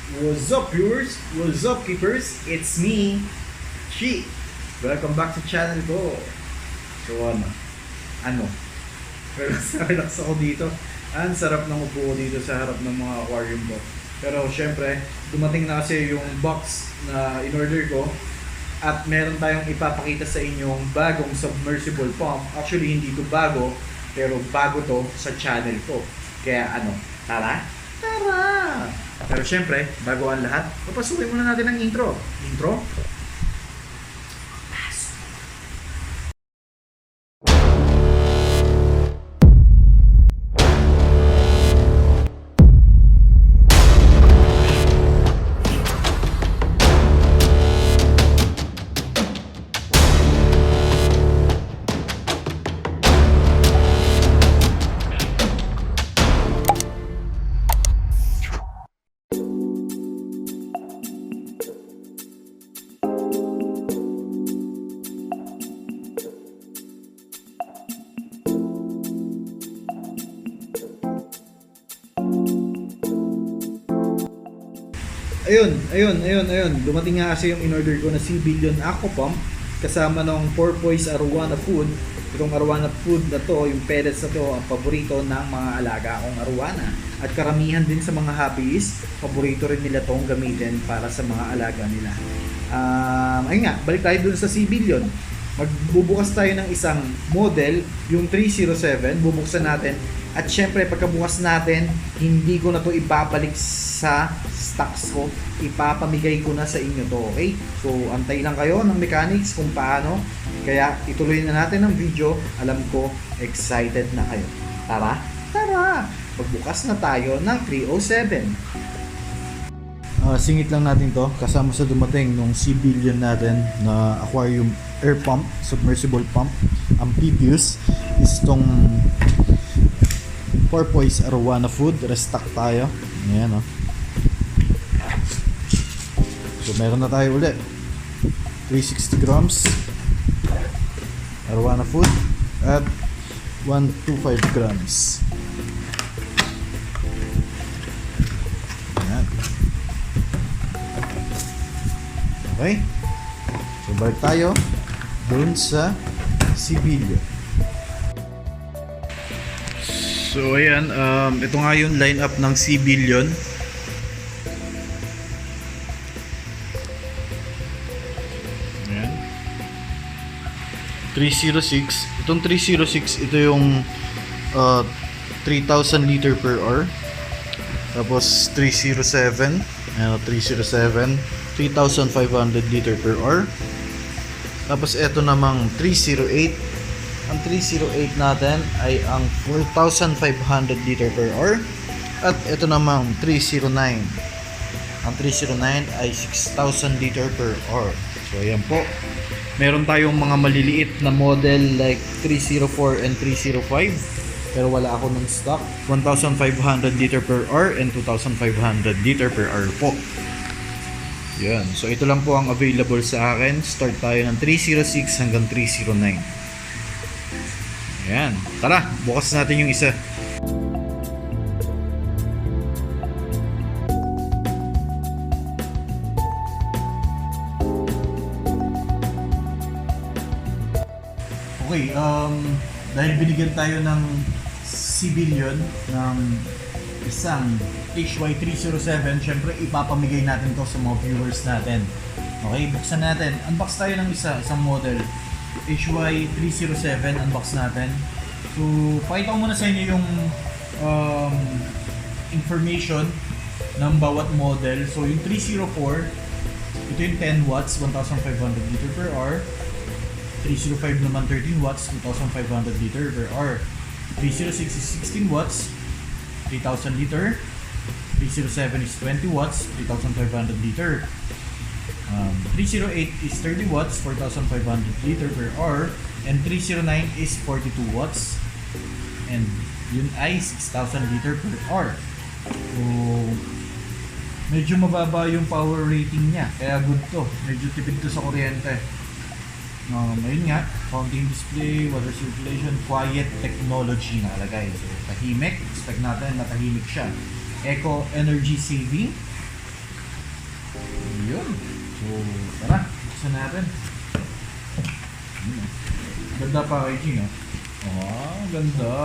What's up viewers? What's up keepers? It's me, Chi. Welcome back sa channel ko. So ano? Relax ako dito. Ang sarap ng upo ko dito sa harap ng mga aquarium ko. Pero syempre, dumating na kasi yung box na in-order ko. At meron tayong ipapakita sa inyong bagong submersible pump. Actually, hindi to bago, pero bago to sa channel ko. Kaya tara? Tara! Pero syempre, bago ang lahat, papasukin muna natin ang intro. Intro? Ayun. Dumating nga kasi yung in-order ko na Cbillion Aqua Pump kasama ng Porpoise Arowana Food. Itong Arowana Food na to, yung pellets na to, ang paborito ng mga alaga akong arowana. At karamihan din sa mga hobbies, paborito rin nila tong gamitin para sa mga alaga nila. Ayun nga, balik tayo dun sa Cbillion. Magbubukas tayo ng isang model, yung 307, bubuksan natin. At syempre, pagkabukas natin, hindi ko na to ibabalik sa stocks ko. Ipapamigay ko na sa inyo to, okay? So, antay lang kayo ng mechanics kung paano. Kaya, ituloy na natin ang video. Alam ko, excited na kayo. Tara! Magbukas na tayo ng 307. Singit lang natin to kasama sa dumating nung Cbillion natin na aquarium air pump, submersible pump. Ang PPUs is tong Porpoise Arowana Food. Restock tayo. Ayan, So meron na tayo ulit 360 grams Arowana Food at 125 grams. Ayan. Okay, so balik tayo dun sa Cbillion. So ayan, ito nga yung lineup ng Cbillion. Ayan. 306. Itong 306, ito yung 3,000 liter per hour. Tapos 307, ayan, 307, 3,500 liter per hour. Tapos ito namang 308. Ang 308 natin ay ang 4,500 liter per hour. At ito namang 309. Ang 309 ay 6,000 liter per hour. So ayan po. Meron tayong mga maliliit na model like 304 and 305. Pero wala ako ng stock. 1,500 liter per hour and 2,500 liter per hour po. Yan. So ito lang po ang available sa akin. Start tayo ng 306 hanggang 309. Ayan. Tara, bukas natin yung isa. Okay, dahil binigyan tayo ng Cbillion ng isang HY307, syempre ipapamigay natin to sa mga viewers natin. Okay, buksan natin. Unbox tayo ng isang model. HY307, unbox natin. So, pakita ko muna sa inyo yung information ng bawat model. So, yung 304, ito yung 10 watts, 1,500 liter per hour. 305 naman 13 watts, 2,500 liter per hour. 306 is 16 watts, 3,000 liter. 307 is 20 watts, 3,500 liter. 308 is 30 watts, 4,500 liter per hour. And 309 is 42 watts. And yun ay 6,000 liter per hour. So, medyo mababa yung power rating niya. Kaya good to. Medyo tipid to sa kuryente. Ayun nga, fountain display, water circulation, quiet technology nakalagay. So, tahimik. Expect natin na tahimik siya. Eco energy saving. Yun. So, tara. Buksan natin. Ganda packaging, ah. Oh, ganda.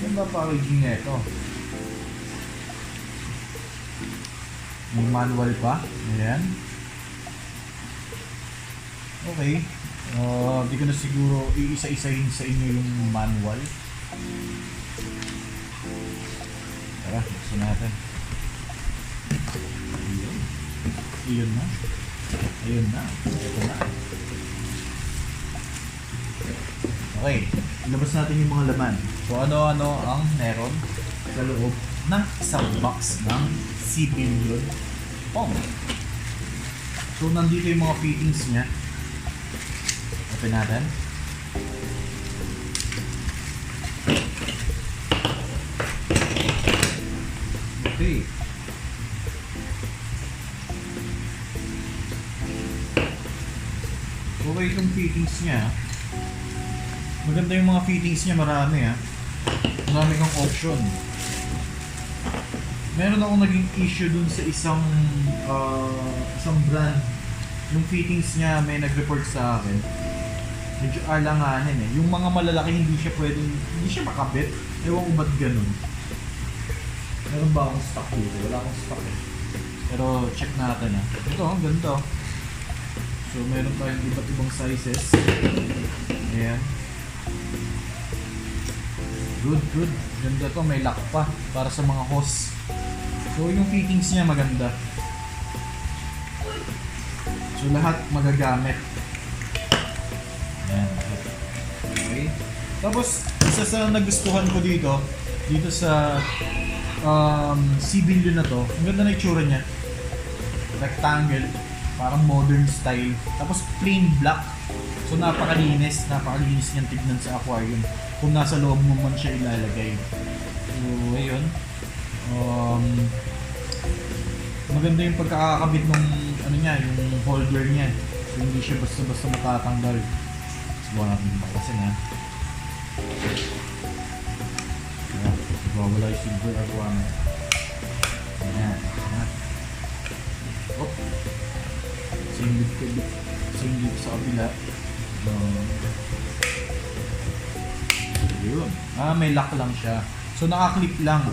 Ganda packaging na ito. May manual pa. Ayan. Okay. Di ko na siguro iisa-isahin sa inyo yung manual. Tara, buksan natin. Ayun. Ayun na. Ayun na. Ito na. Okay. Ilabas natin yung mga laman. So ano-ano ang meron sa loob ng isang box ng Civilion Pong. So nandito yung mga fittings niya. Open natin. Okay. Okay itong fittings niya. Maganda yung mga fittings niya, marami ha. Marami kang option. Meron akong naging issue dun sa isang brand. Yung fittings niya may nag-report sa akin. Medyo alanganin eh. Yung mga malalaki hindi siya makabit. Ewan ko ba't ganun. Meron ba akong stock dito? Wala akong stock eh. Pero check natin ha. Ito, ang ganda. So meron tayong iba't ibang sizes. Ayan. Good. Ganda to. May lock pa para sa mga hose. So yung fittings niya maganda. So lahat magagamit. Ayan. Okay. Tapos isa sa nagustuhan ko dito sa Civilion na to, ang ganda na itsura niya. Rectangle, parang modern style. Tapos plain black. So napakalinis niyang tignan sa aquarium. Kung nasa loob mo man siya ilalagay. So ayun. Maganda yung pagkakakabit ng yung holder niya. So hindi siya basta-basta matatanggal. Subukan natin yung bakasin ha. Wala yung silver aquarium. Ayan. Oh. Same lip sa kabila. Yun. May lock lang siya. So naka-clip lang.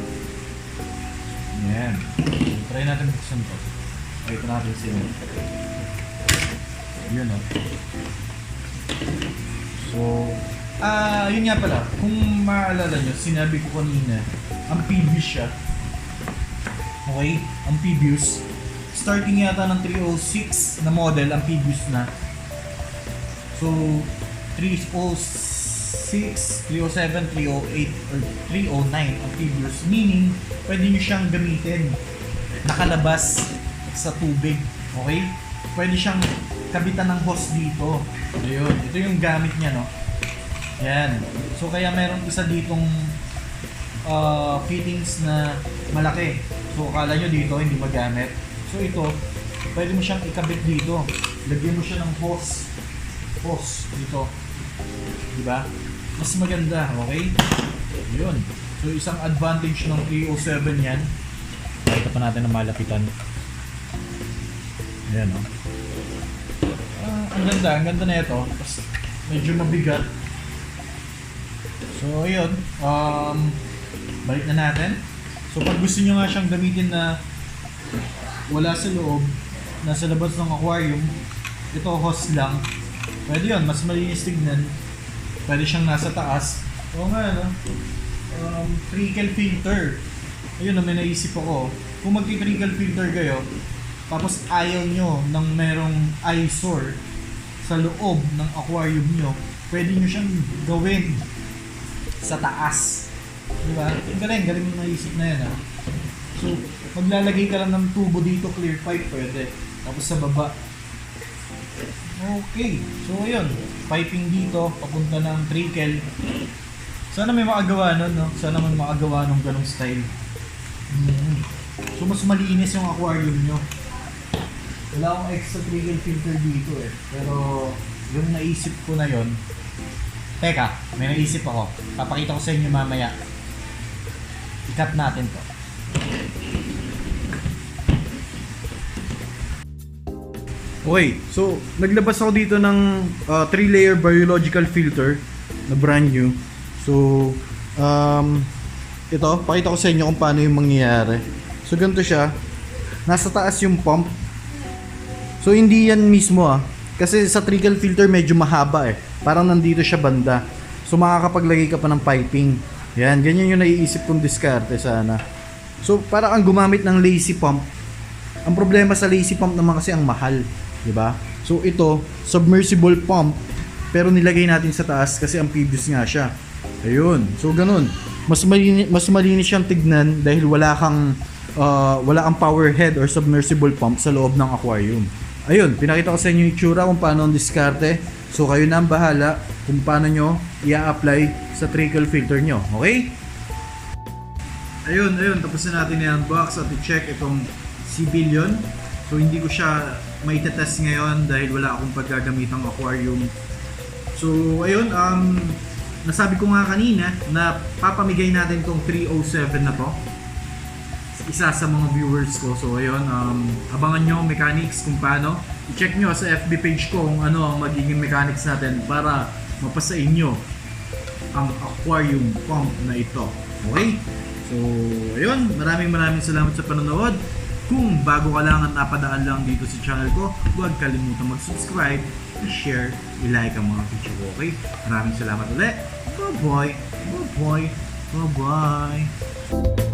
Ayan. Try natin buksan to. Ito natin sila. Yun o. So, yun nga pala. Kung maalala nyo, sinabi ko kanina, amphibious siya. Okay? Amphibious. Starting yata ng 306 na model, amphibious na. So, 306, 307, 308, or 309 amphibious. Meaning, pwede nyo siyang gamitin nakalabas sa tubig. Okay? Pwede siyang kabitan ng hose dito. Ayun. Ito yung gamit niya, no? Yan. So, kaya meron isa ditong fittings na malaki. So, akala nyo dito, hindi magamit. So, ito, pwede mo siyang ikabit dito. Lagyan mo siya ng hose. Hose dito. Diba? Mas maganda, okay? Yun. So, isang advantage ng 307 yan. Pakita pa natin na malapitan. Ayan, no? Ang ganda na ito. Tapos, medyo mabigat. So, ayun. Balik na natin. So, pag gusto nyo nga siyang gamitin na wala sa loob, nasa labas ng aquarium, ito hose lang. Pwede yun, mas malinis tignan. Pwede siyang nasa taas. Oo nga, no? Trickle filter. Ayun, may naisip ako. Kung magti-trickle filter kayo, tapos ayaw nyo ng merong eyesore sa loob ng aquarium nyo, pwede nyo siyang gawin sa taas. Diba? Galing yung naisip na yan, ha? So, maglalagay ka lang ng tubo dito, clear pipe, pwede. Tapos sa baba. Okay. So, ayun. Piping dito, papunta ng trickle. Sana may makagawa nun, no? Sana may makagawa nung ganong style. So, mas malinis yung aquarium nyo. Wala akong extra trickle filter dito eh. Pero, yung naisip ko na yon. Teka, may naisip ako. Papakita ko sa inyo mamaya. I-cut natin to. Okay, so naglabas ako dito ng 3-layer biological filter na brand new. So, ito, pakita ko sa inyo kung paano yung mangyayari. So, ganito siya. Nasa taas yung pump. So, hindi yan mismo kasi sa trickle filter medyo mahaba Parang nandito siya banda. So, makakapaglagay ka pa ng piping. Yan, ganyan yung naiisip kong diskarte sana. So, para kang gumamit ng lazy pump. Ang problema sa lazy pump naman kasi ang mahal. Diba? So, ito, submersible pump. Pero nilagay natin sa taas kasi ang previous nga siya. Ayun. So, ganun. Mas malinis siyang tignan dahil wala kang power head or submersible pump sa loob ng aquarium. Ayun, pinakita ko sa inyo yung itsura kung paano ang diskarte. So, kayo na ang bahala kung paano nyo i-apply sa trickle filter nyo. Okay? Ayun. Tapos na natin i-unbox at i-check itong Civilion. So, hindi ko siya mai-test ngayon dahil wala akong paggagamitang aquarium. So, ayun, nasabi ko nga kanina na papamigay natin tong 307 na to. Isa sa mga viewers ko. So, ayun, abangan nyo mechanics kung paano. I-check nyo sa FB page ko kung ano ang magiging mechanics natin para mapasa inyo ang aquarium pump na ito. Okay? So, ayun, maraming salamat sa panonood. Kung bago ka lang at napadaan lang dito sa channel ko, huwag kalimutan mag-subscribe, i-share, i-like ang mga video ko, okay? Maraming salamat ulit. Bye-bye! Bye-bye! Bye-bye!